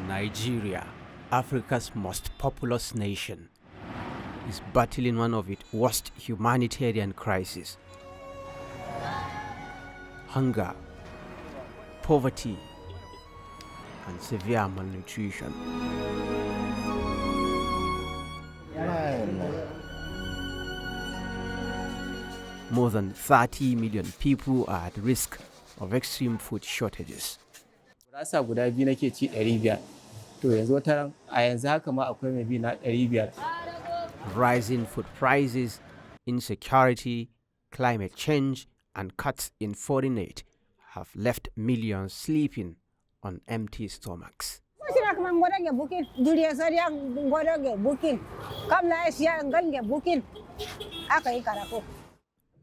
Nigeria, Africa's most populous nation, is battling one of its worst humanitarian crises. Hunger, poverty, and severe malnutrition. More than 30 million people are at risk of extreme food shortages. Rasa guda biyu nake ci 500. To yanzu wata ran a yanzu haka ma akwai mai bi na 500. Rising food prices, insecurity, climate change, and cuts in foreign aid have left millions sleeping on empty stomachs.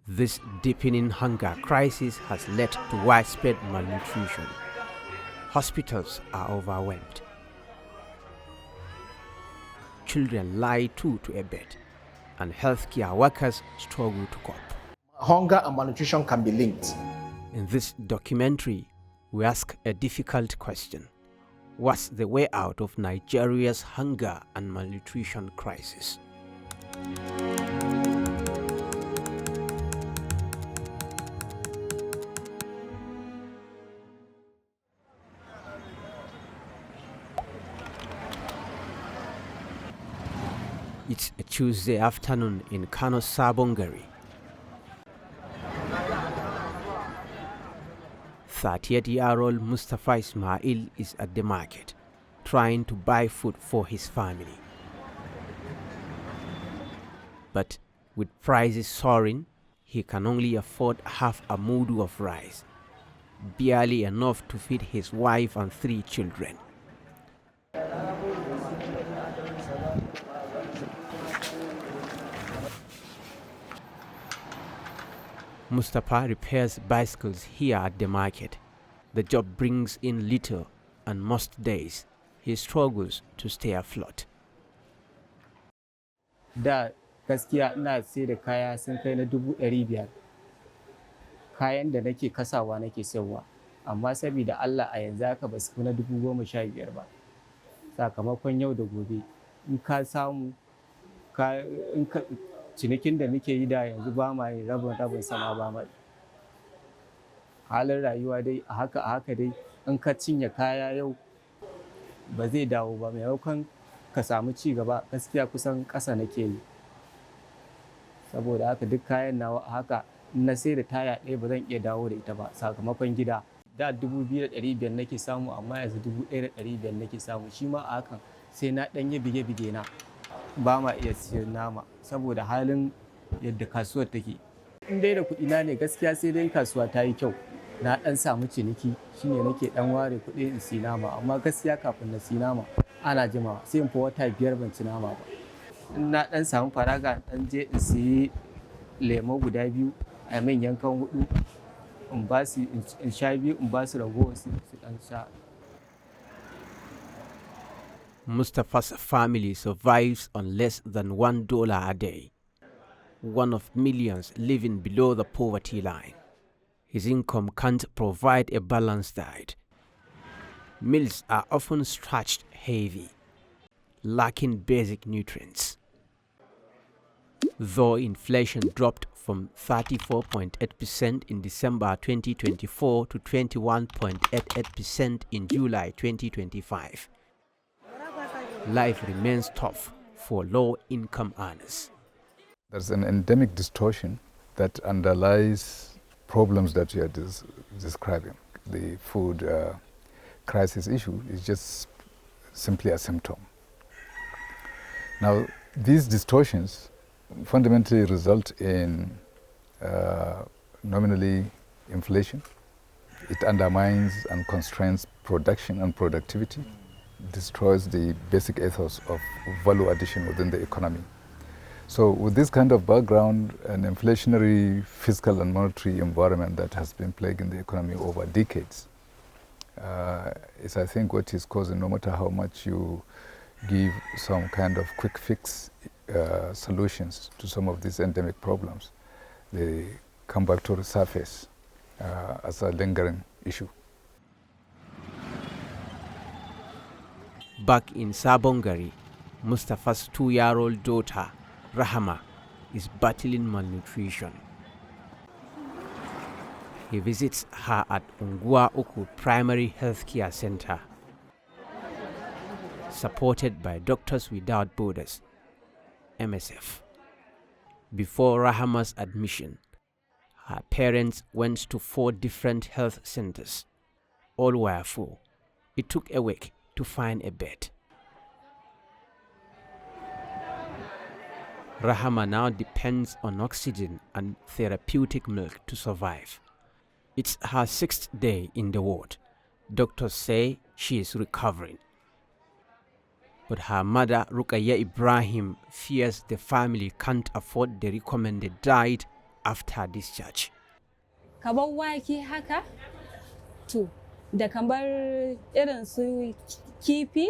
This deepening hunger crisis has led to widespread malnutrition. Hospitals are overwhelmed. Children lie to a bed, and healthcare workers struggle to cope. Hunger and malnutrition can be linked. In this documentary, we ask a difficult question. What's the way out of Nigeria's hunger and malnutrition crisis? It's a Tuesday afternoon in Kano, Sabongari. 38-year-old Mustafa Ismail is at the market, trying to buy food for his family. But with prices soaring, he can only afford half a mudu of rice, barely enough to feed his wife and 3 children. Mustafa repairs bicycles here at the market. The job brings in little, and most days he struggles to stay afloat. Da gaskiya ina sai da kaya sun kai na 500. Kayan da nake kasawa nake sayarwa, amma saboda Allah a yanzu haka ba su fi na 15,000 ba. Sakamakon yau da gobe in ka samu cinikin da muke yi da yanzu ba ma yi rabin sama ba ma. Halin rayuwa dai a haka dai in ka cinye kaya yau ba zai dawo ba, maimakon ka samu ci gaba gaskiya kusan ƙasa nake yi. Saboda haka duk kayan nawa a haka in na sai da taya ɗaya ba zan iya dawo da ita ba sakamakon gida. Da 2,500 nake samu amma yanzu 1,500 nake samu, shi ma a hakan sai na ɗanye bige-bige na. Ba ma iya siyan nama saboda halin yadda kasuwar take. In dai da kuɗi na ne gaskiya sai dai kasuwa ta yi kyau, na ɗan samu ciniki shine nake ɗan ware kuɗi in siya nama, amma gaskiya kafin na siya nama ana jimawa sai in fi wata 5 ban ci nama ba. In na ɗan samu faraga ɗan je in siya lemo guda 2 a min yankan 4 in ba su in sha 2 in ba su ragowar su ɗan sha. Mustafa's family survives on less than $1 a day, one of millions living below the poverty line. His income can't provide a balanced diet. Meals are often starch heavy, lacking basic nutrients. Though inflation dropped from 34.8% in December 2024 to 21.88% in July 2025, life remains tough for low-income earners. There's an endemic distortion that underlies problems that you are describing. The food crisis issue is just simply a symptom. Now, these distortions fundamentally result in nominally inflation. It undermines and constrains production and productivity, destroys the basic ethos of value addition within the economy. So with this kind of background, an inflationary fiscal and monetary environment that has been plaguing the economy over decades is, I think, what is causing, no matter how much you give some kind of quick fix solutions to some of these endemic problems, they come back to the surface as a lingering issue. Back in Sabongari, Mustafa's 2-year-old daughter, Rahama, is battling malnutrition. He visits her at Ungwa Uku Primary Healthcare Center, supported by Doctors Without Borders, MSF. Before Rahama's admission, her parents went to 4 different health centers. All were full. It took a week to find a bed. Rahama now depends on oxygen and therapeutic milk to survive. It's her 6th day in the ward. Doctors say she is recovering. But her mother, Rukaya Ibrahim, fears the family can't afford the recommended diet after discharge. Kamar wake haka, to da kamar irin su kifi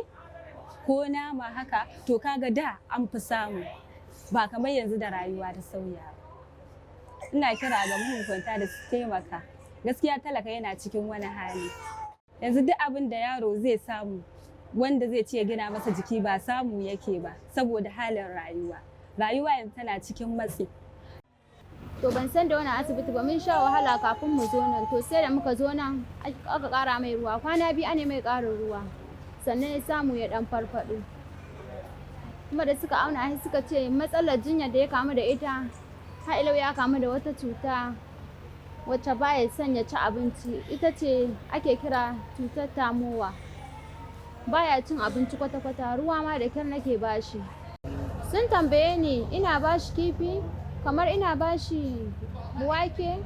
ko nama haka, to kaga da an fi samu, ba kamar yanzu da rayuwa ta sauya. Ina kira ga mahukunta da su taimaka. Gaskiya talaka yana cikin wani hali. Yanzu duk abin da yaro zai samu, wanda zai ce gina masa jiki ba samu yake ba, saboda halin rayuwa. Rayuwa yanzu tana cikin matsi. To ban san da wani asibiti ba, mun sha wahala kafin mu zo nan, to sai da muka zo nan aka ƙara mai ruwa, kwana biyu ane mai ƙarin ruwa, sannan ya samu ya ɗan farfaɗo. Kuma da suka auna shi suka ce matsalar jinya da ya kamu da ita, har ilau ya kamu da wata cuta wacce baya son ya ci abinci, ita ce ake kira cutar tamowa. Baya cin abinci kwata-kwata, ruwa ma da kyar nake bashi. Sun tambaye ni ina bashi kifi, kamar ina bashi wake,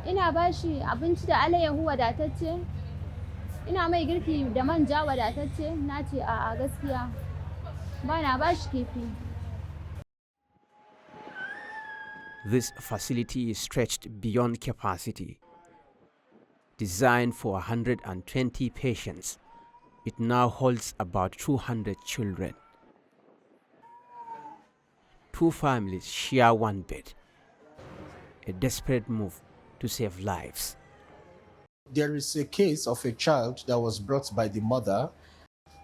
ina bashi abinci da alayyahu wadatacce, ina mai girki da manja wadatacce, na ce a'a gaskiya ba na bashi kifi. This facility is stretched beyond capacity. Designed for 120 patients, it now holds about 200 children. 2 families share one bed. A desperate move to save lives. There is a case of a child that was brought by the mother.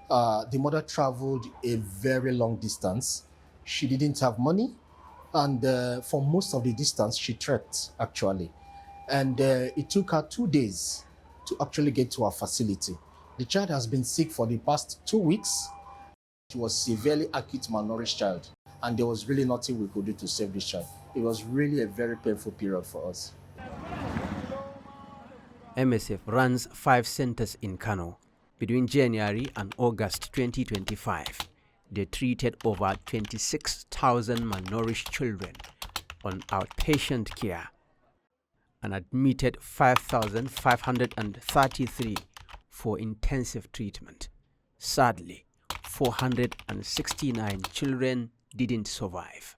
The mother traveled a very long distance. She didn't have money, and for most of the distance, she trekked, actually. And it took her 2 days to actually get to our facility. The child has been sick for the past 2 weeks. She was severely acute malnourished child, and there was really nothing we could do to save this child. It was really a very painful period for us. MSF runs 5 centers in Kano. Between January and August 2025, they treated over 26,000 malnourished children on outpatient care and admitted 5,533 for intensive treatment. Sadly, 469 children didn't survive.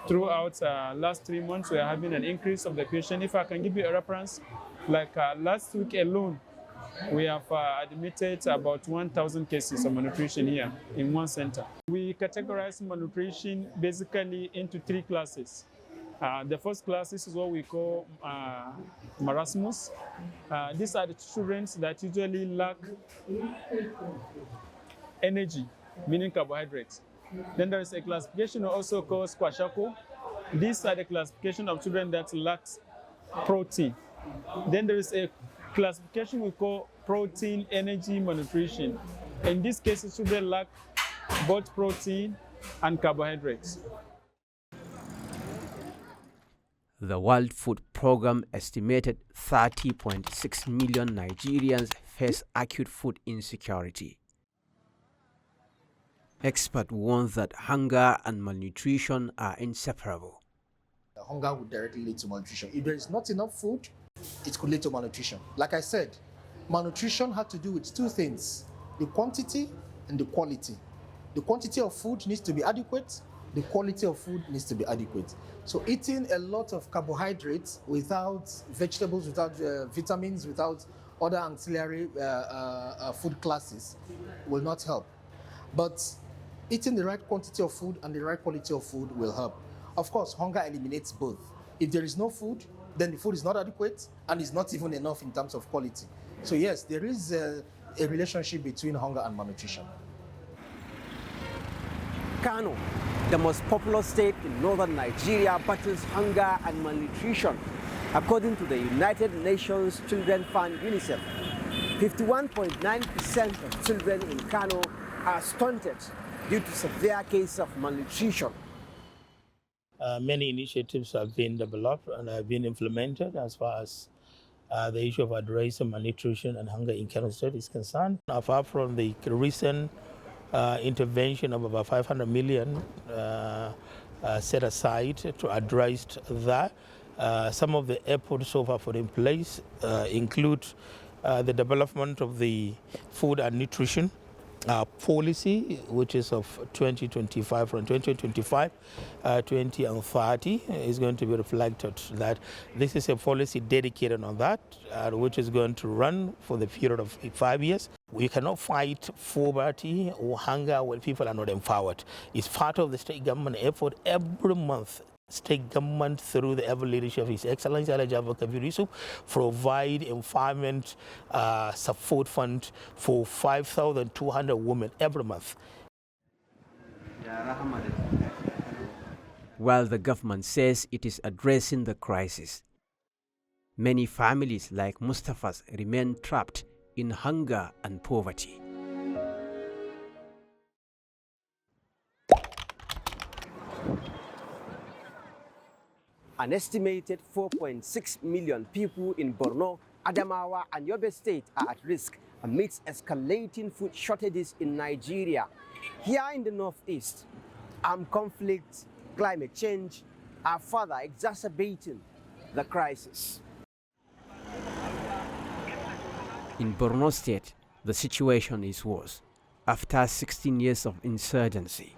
Throughout last 3 months, we are having an increase of the patient. If I can give you a reference, like last week alone, we have admitted about 1,000 cases of malnutrition here in one center. We categorize malnutrition basically into 3 classes. The first class is what we call marasmus. These are the children that usually lack energy, meaning carbohydrates. Then there is a classification also called squashako. These are the classification of children that lack protein. Then there is a classification we call protein energy malnutrition. In this case, children lack both protein and carbohydrates. The World Food Programme estimated 30.6 million Nigerians face acute food insecurity. Experts warn that hunger and malnutrition are inseparable. Hunger would directly lead to malnutrition. If there is not enough food, it could lead to malnutrition. Like I said, malnutrition had to do with 2 things: the quantity and the quality. The quantity of food needs to be adequate, the quality of food needs to be adequate. So eating a lot of carbohydrates without vegetables, without vitamins, without other ancillary food classes will not help. But eating the right quantity of food and the right quality of food will help. Of course, hunger eliminates both. If there is no food, then the food is not adequate and is not even enough in terms of quality. So yes, there is a relationship between hunger and malnutrition. Kano, the most populous state in northern Nigeria, battles hunger and malnutrition. According to the United Nations Children Fund UNICEF, 51.9% of children in Kano are stunted due to severe cases of malnutrition. Many initiatives have been developed and have been implemented as far as the issue of addressing malnutrition and hunger in Kano State is concerned. Apart from the recent intervention of about 500 million set aside to address that, some of the efforts so far put in place include the development of the food and nutrition policy, which is of 2025, from 2025, 20 and 30 is going to be reflected that this is a policy dedicated on that, which is going to run for the period of 5 years. We cannot fight poverty or hunger when people are not empowered. It's part of the state government effort every month. State government, through the ever leadership of His Excellency Alhaji Kabir Yusuf, provide empowerment support fund for 5,200 women every month. While the government says it is addressing the crisis, many families like Mustafa's remain trapped in hunger and poverty. An estimated 4.6 million people in Borno, Adamawa, and Yobe State are at risk amidst escalating food shortages in Nigeria. Here in the northeast, armed conflicts, climate change are further exacerbating the crisis. In Borno State, the situation is worse. After 16 years of insurgency,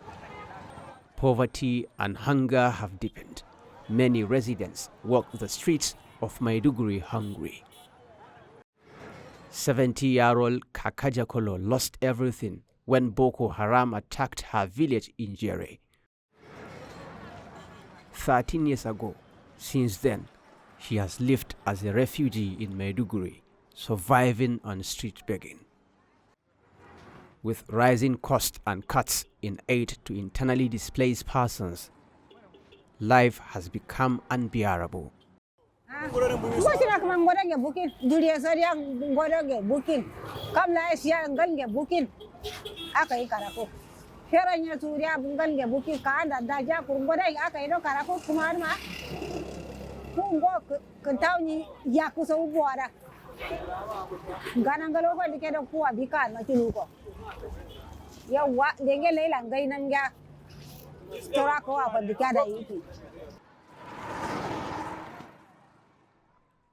poverty and hunger have deepened. Many residents walk the streets of Maiduguri hungry. 70-year-old Kakajakolo lost everything when Boko Haram attacked her village in Jere. 13 years ago, since then, she has lived as a refugee in Maiduguri, surviving on street begging. With rising costs and cuts in aid to internally displaced persons, life has become unbearable.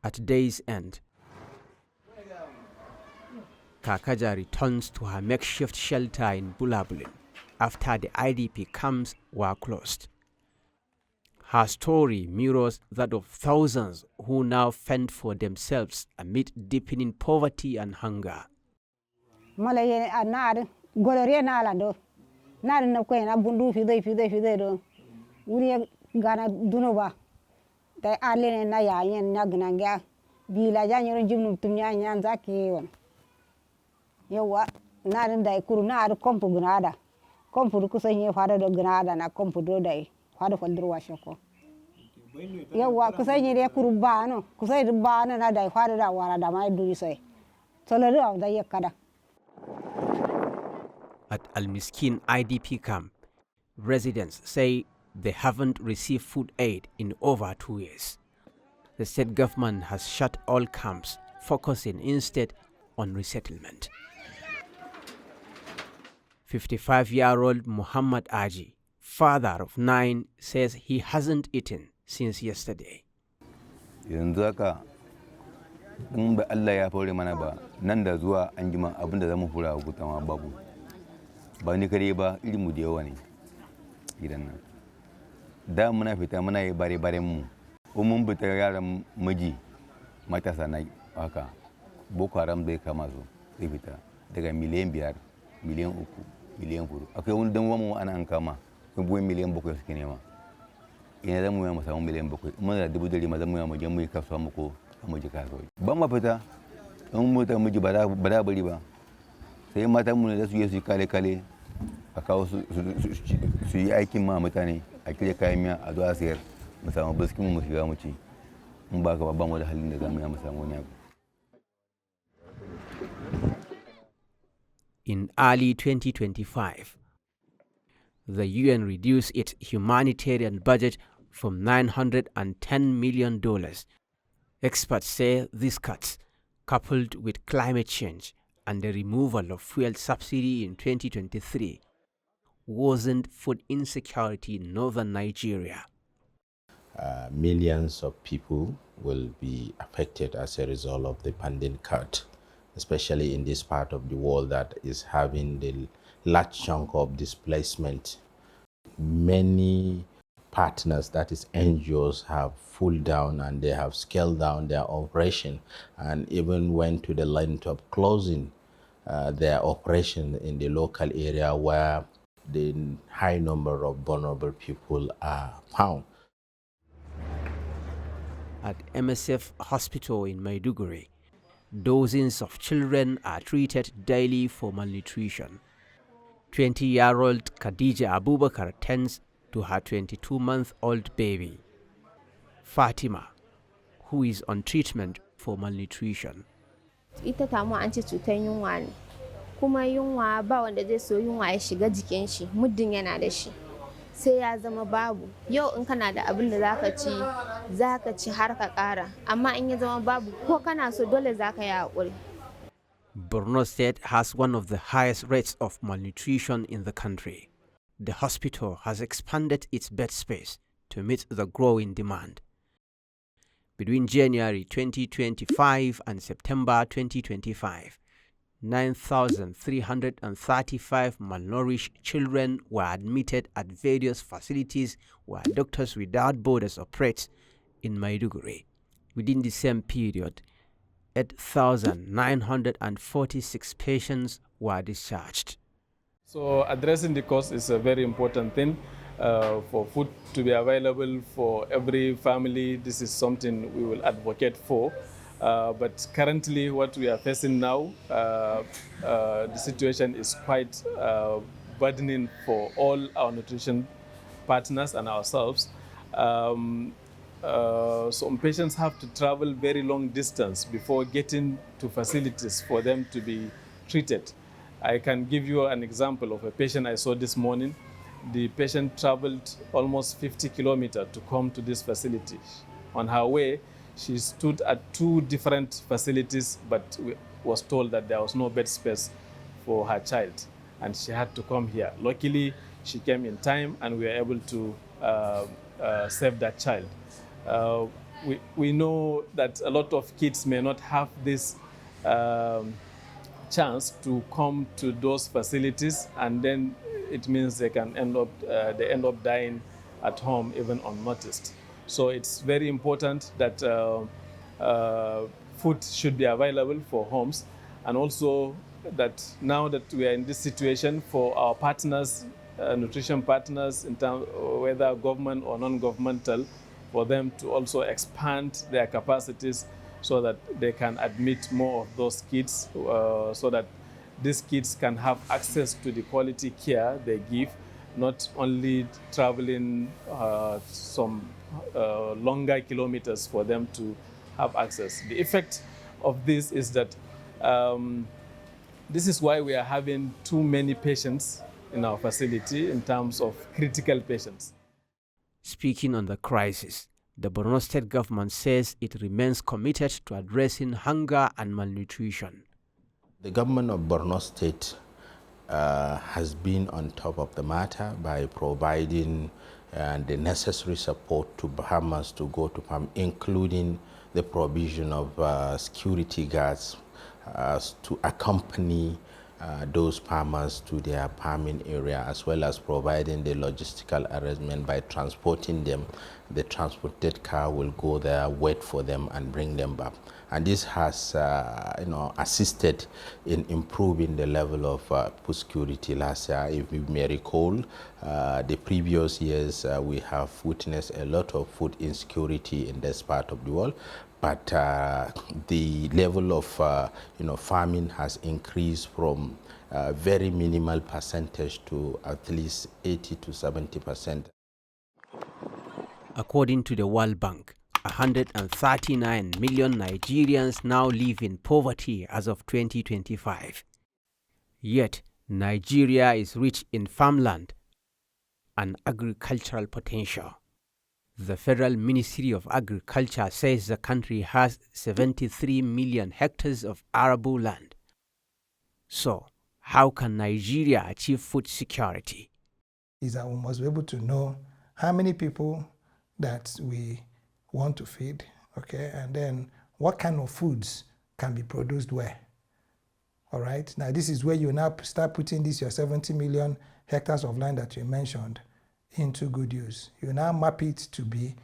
At day's end, Kakaja returns to her makeshift shelter in Bulabulin after the IDP camps were closed. Her story mirrors that of thousands who now fend for themselves amid deepening poverty and hunger. At Al-Miskin IDP camp, residents say they haven't received food aid in over 2 years. The state government has shut all camps, focusing instead on resettlement. 55-year-old Muhammad Aji, father of 9, says he hasn't eaten since yesterday. Yanzu haka in ba Allah ya fore mana ba nan da zuwa an jima abinda zamu fura hukuta ma babu. Ba ni kare ba irin mu da yawa ne gidan nan. Da muna fita muna yi bare-baren mu. Mun fita yaran miji matasa na haka Boko Haram zai kama su zai fita daga miliyan 5, miliyan 3, miliyan 4. Akwai wani dan wamu ana an kama kun buwan miliyan 7 suke nema. Ina zamu yi mu samu miliyan 7. Mun da dubu dari ma zamu yi mu je mu yi kasuwa mu ko mu je kasuwa. Ban ma fita in mu ta miji ba da bari ba. Sai mata mu ne da su yi kale-kale a kawo su yi aikin ma mutane a kire kayan miya a zuwa sayar mu samu biskin mu shiga mu ci in ba ka ba mu da halin da za mu yi mu samu wani abu. In early 2025, the UN reduced its humanitarian budget from $910 million. Experts say these cuts, coupled with climate change and the removal of fuel subsidy in 2023, worsened food insecurity in northern Nigeria. Millions of people will be affected as a result of the pending cut, especially in this part of the world that is having the large chunk of displacement. Many partners, that is NGOs, have pulled down and they have scaled down their operation and even went to the length of closing their operation in the local area where the high number of vulnerable people are found. At MSF Hospital in Maiduguri, dozens of children are treated daily for malnutrition. 20-year-old Khadija Abubakar tends to her 22-month-old baby, Fatima, who is on treatment for malnutrition. Ita tamu an ce cutar yunwa ne, kuma yunwa ba wanda zai so yunwa ya shiga jikin shi muddin yana da shi. Sai ya zama babu. Yau in kana da abin da zaka ci har ka ƙara, amma in ya zama babu ko kana so dole zaka yi haƙuri. Borno State has one of the highest rates of malnutrition in the country. The hospital has expanded its bed space to meet the growing demand. Between January 2025 and September 2025, 9,335 malnourished children were admitted at various facilities where Doctors Without Borders operates in Maiduguri. Within the same period, 8,946 patients were discharged. So addressing the cost is a very important thing. For food to be available for every family, this is something we will advocate for. But currently what we are facing now, the situation is quite burdening for all our nutrition partners and ourselves. Some patients have to travel very long distance before getting to facilities for them to be treated. I can give you an example of a patient I saw this morning. The patient traveled almost 50 kilometers to come to this facility. On her way, she stood at 2 different facilities, but was told that there was no bed space for her child, and she had to come here. Luckily, she came in time, and we were able to save that child. We know that a lot of kids may not have this chance to come to those facilities, and then it means they end up dying at home even unnoticed. So it's very important that food should be available for homes, and also that now that we are in this situation, for our partners, nutrition partners, in terms whether government or non-governmental, for them to also expand their capacities so that they can admit more of those kids, so that these kids can have access to the quality care they give, not only traveling some longer kilometers for them to have access. The effect of this is that this is why we are having too many patients in our facility in terms of critical patients. Speaking on the crisis, the Borno State government says it remains committed to addressing hunger and malnutrition. The government of Borno State has been on top of the matter by providing the necessary support to farmers to go to farm, including the provision of security guards to accompany those farmers to their farming area, as well as providing the logistical arrangement by transporting them. The transported car will go there, wait for them, and bring them back. And this has assisted in improving the level of food security last year. If you may recall, the previous years we have witnessed a lot of food insecurity in this part of the world. But the level of farming has increased from very minimal percentage to at least 80 to 70%. According to the World Bank, 139 million Nigerians now live in poverty as of 2025. Yet, Nigeria is rich in farmland and agricultural potential. The Federal Ministry of Agriculture says the country has 73 million hectares of arable land. So, how can Nigeria achieve food security? Is that we must be able to know how many people that we want to feed, okay, and then what kind of foods can be produced where. All right, now this is where you now start putting this, your 70 million hectares of land that you mentioned, into good use. You now map it to be,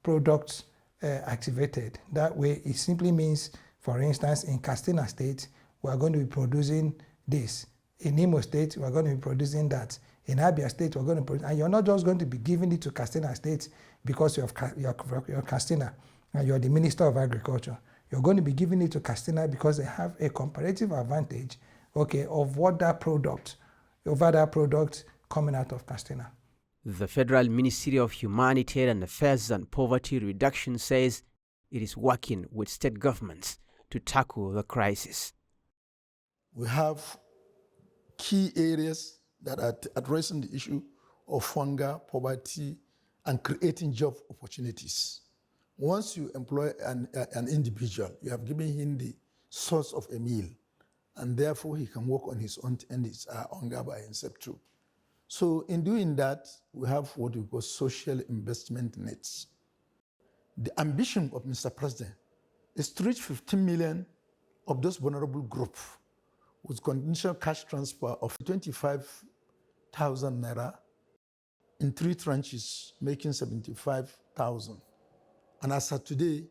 products activated. That way it simply means, for instance, in Katsina State, we are going to be producing this. In Imo State, we are going to be producing that. In Abia State, we're going to produce, and you're not just going to be giving it to Katsina State because you're Katsina and you're the Minister of Agriculture. You're going to be giving it to Katsina because they have a comparative advantage, okay, of what that product, over that product coming out of Katsina. The Federal Ministry of Humanitarian Affairs and Poverty Reduction says it is working with state governments to tackle the crisis. We have key areas that are addressing the issue of hunger, poverty, and creating job opportunities. Once you employ an individual, you have given him the source of a meal, and therefore he can work on his own to end his hunger by himself too. So in doing that, we have what we call social investment nets. The ambition of Mr. President is to reach 15 million of those vulnerable groups with conditional cash transfer of 25,000 naira in 3 tranches, making 75,000. And as of today,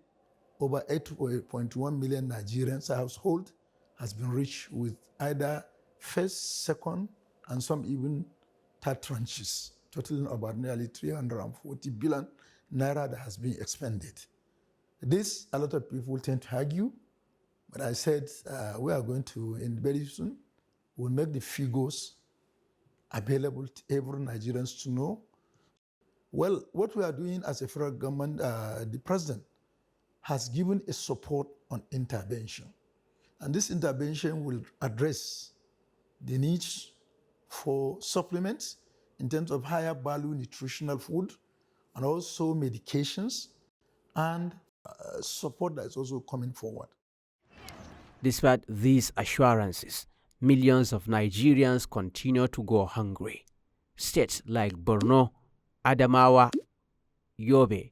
over 8.1 million Nigerians household has been reached with either first, second, and some even third tranches, totaling about nearly 340 billion naira that has been expended. This, a lot of people tend to argue, but I said we are going to, very soon, we'll make the figures available to every Nigerian to know. Well, what we are doing as a federal government, the president has given a support on intervention. And this intervention will address the needs for supplements in terms of higher value nutritional food and also medications and support that is also coming forward. Despite these assurances, millions of Nigerians continue to go hungry. States like Borno, Adamawa, Yobe,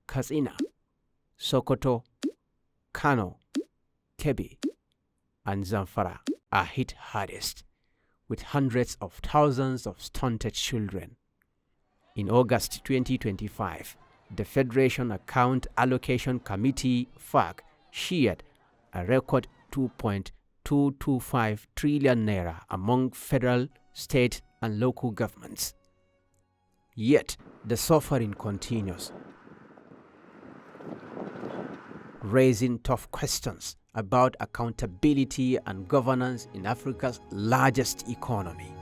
Katsina, Sokoto, Kano, Kebbi, and Zamfara are hit hardest, with hundreds of thousands of stunted children. In August 2025, the Federation Account Allocation Committee (FAC) shared a record 2.225 trillion naira among federal, state, and local governments. Yet, the suffering continues, raising tough questions about accountability and governance in Africa's largest economy.